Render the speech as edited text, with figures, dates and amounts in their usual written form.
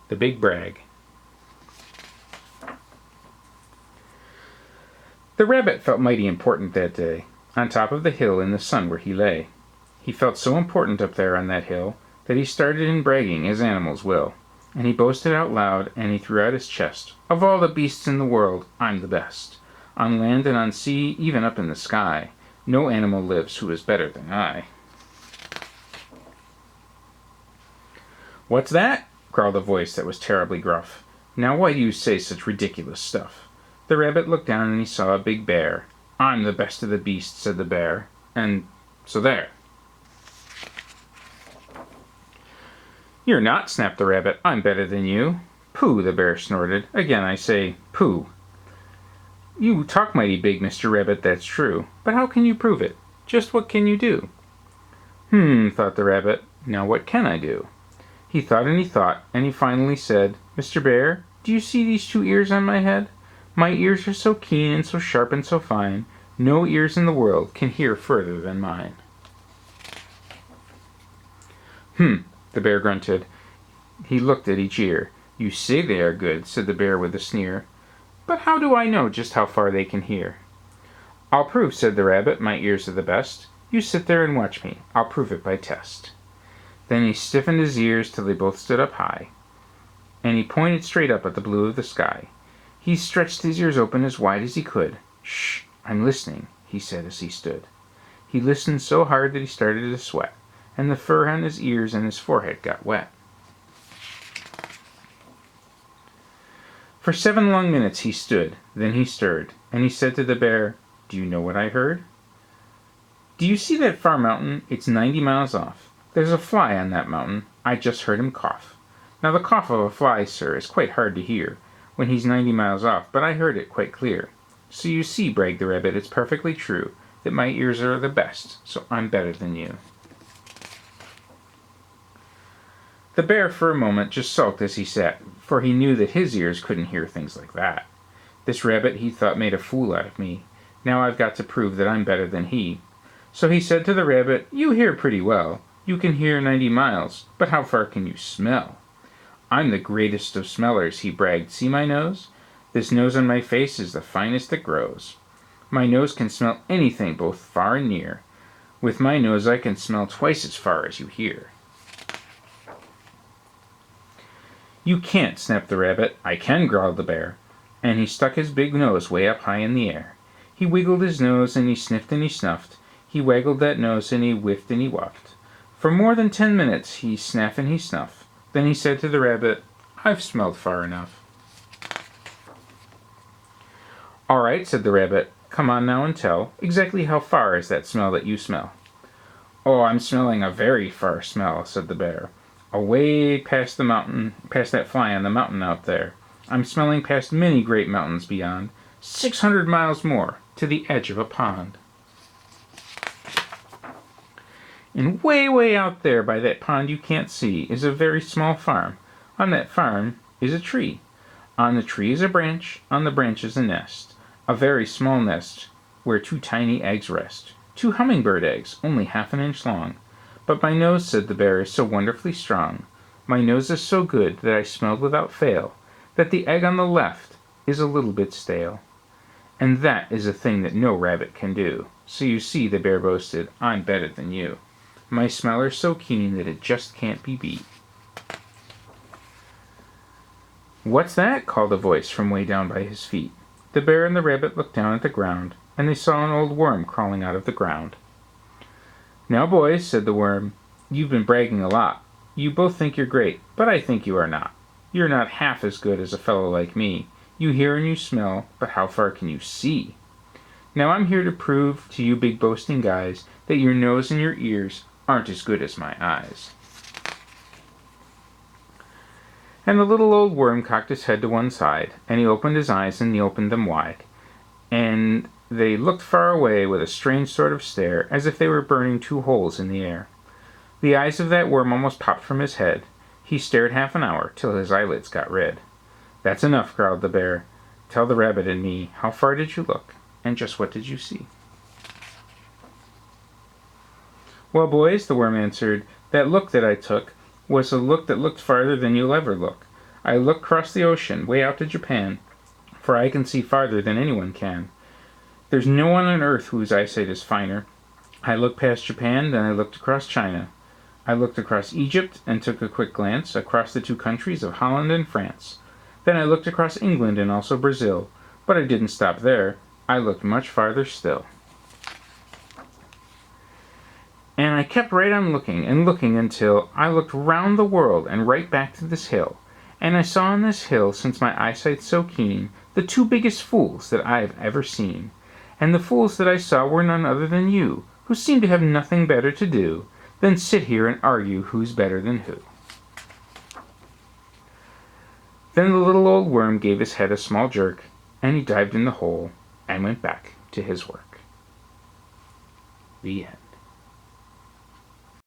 The Big Brag. The rabbit felt mighty important that day, on top of the hill in the sun where he lay. He felt so important up there on that hill that he started in bragging as animals will, and he boasted out loud and he threw out his chest, "Of all the beasts in the world, I'm the best. On land and on sea, even up in the sky, no animal lives who is better than I." "What's that?" growled a voice that was terribly gruff. "Now why do you say such ridiculous stuff?" The rabbit looked down and he saw a big bear. "I'm the best of the beasts," said the bear, "and so there." "You're not," snapped the rabbit. "I'm better than you." "Pooh," the bear snorted. "Again I say, pooh. You talk mighty big, Mr. Rabbit, that's true. But how can you prove it? Just what can you do?" Thought the rabbit. "Now what can I do?" He thought, and he finally said, "Mr. Bear, do you see these 2 ears on my head? My ears are so keen and so sharp and so fine, no ears in the world can hear further than mine." The bear grunted. He looked at each ear. "You say they are good," said the bear with a sneer. "But how do I know just how far they can hear?" "I'll prove," said the rabbit, "my ears are the best. You sit there and watch me. I'll prove it by test." Then he stiffened his ears till they both stood up high, and he pointed straight up at the blue of the sky. He stretched his ears open as wide as he could. "Shh, I'm listening," he said as he stood. He listened so hard that he started to sweat, and the fur on his ears and his forehead got wet. For 7 long minutes he stood, then he stirred, and he said to the bear, "Do you know what I heard? Do you see that far mountain? It's 90 miles off. There's a fly on that mountain. I just heard him cough. Now the cough of a fly, sir, is quite hard to hear when he's 90 miles off, but I heard it quite clear. So you see," bragged the rabbit, "it's perfectly true that my ears are the best, so I'm better than you." The bear for a moment just sulked as he sat, for he knew that his ears couldn't hear things like that. This rabbit, he thought, made a fool out of me. Now I've got to prove that I'm better than he. So he said to the rabbit, "You hear pretty well. You can hear 90 miles, but how far can you smell?" "I'm the greatest of smellers," he bragged. "See my nose? This nose on my face is the finest that grows. My nose can smell anything, both far and near. With my nose I can smell twice as far as you hear." "You can't," snapped the rabbit. "I can," growled the bear, and he stuck his big nose way up high in the air. He wiggled his nose and he sniffed and he snuffed. He waggled that nose and he whiffed and he wuffed. For more than 10 minutes he snaffed and he snuffed. Then he said to the rabbit, "I've smelled far enough." "All right," said the rabbit. "Come on now and tell. Exactly how far is that smell that you smell?" "Oh, I'm smelling a very far smell," said the bear. "Away past the mountain, past that fly on the mountain out there. I'm smelling past many great mountains beyond, 600 miles more, to the edge of a pond. And way, way out there by that pond you can't see is a very small farm. On that farm is a tree. On the tree is a branch. On the branch is a nest. A very small nest where 2 tiny eggs rest. 2 hummingbird eggs, only half an inch long. But my nose," said the bear, "is so wonderfully strong. My nose is so good that I smelled without fail that the egg on the left is a little bit stale. And that is a thing that no rabbit can do. So you see," the bear boasted, "I'm better than you. My smeller's so keen that it just can't be beat." "What's that?" called a voice from way down by his feet. The bear and the rabbit looked down at the ground, and they saw an old worm crawling out of the ground. "Now, boys," said the worm, "you've been bragging a lot. You both think you're great, but I think you are not. You're not half as good as a fellow like me. You hear and you smell, but how far can you see? Now I'm here to prove to you big boasting guys that your nose and your ears aren't as good as my eyes." And the little old worm cocked his head to one side, and he opened his eyes and he opened them wide, and they looked far away with a strange sort of stare, as if they were burning 2 holes in the air. The eyes of that worm almost popped from his head. He stared half an hour, till his eyelids got red. "That's enough," growled the bear. "Tell the rabbit and me, how far did you look, and just what did you see?" "Well, boys," the worm answered, "that look that I took was a look that looked farther than you'll ever look. I looked across the ocean, way out to Japan, for I can see farther than anyone can. There's no one on earth whose eyesight is finer. I looked past Japan, then I looked across China. I looked across Egypt and took a quick glance across the two countries of Holland and France. Then I looked across England and also Brazil. But I didn't stop there. I looked much farther still. And I kept right on looking and looking until I looked round the world and right back to this hill. And I saw on this hill, since my eyesight's so keen, the two biggest fools that I have ever seen. And the fools that I saw were none other than you, who seem to have nothing better to do than sit here and argue who's better than who. Then the little old worm gave his head a small jerk, and he dived in the hole and went back to his work. The end.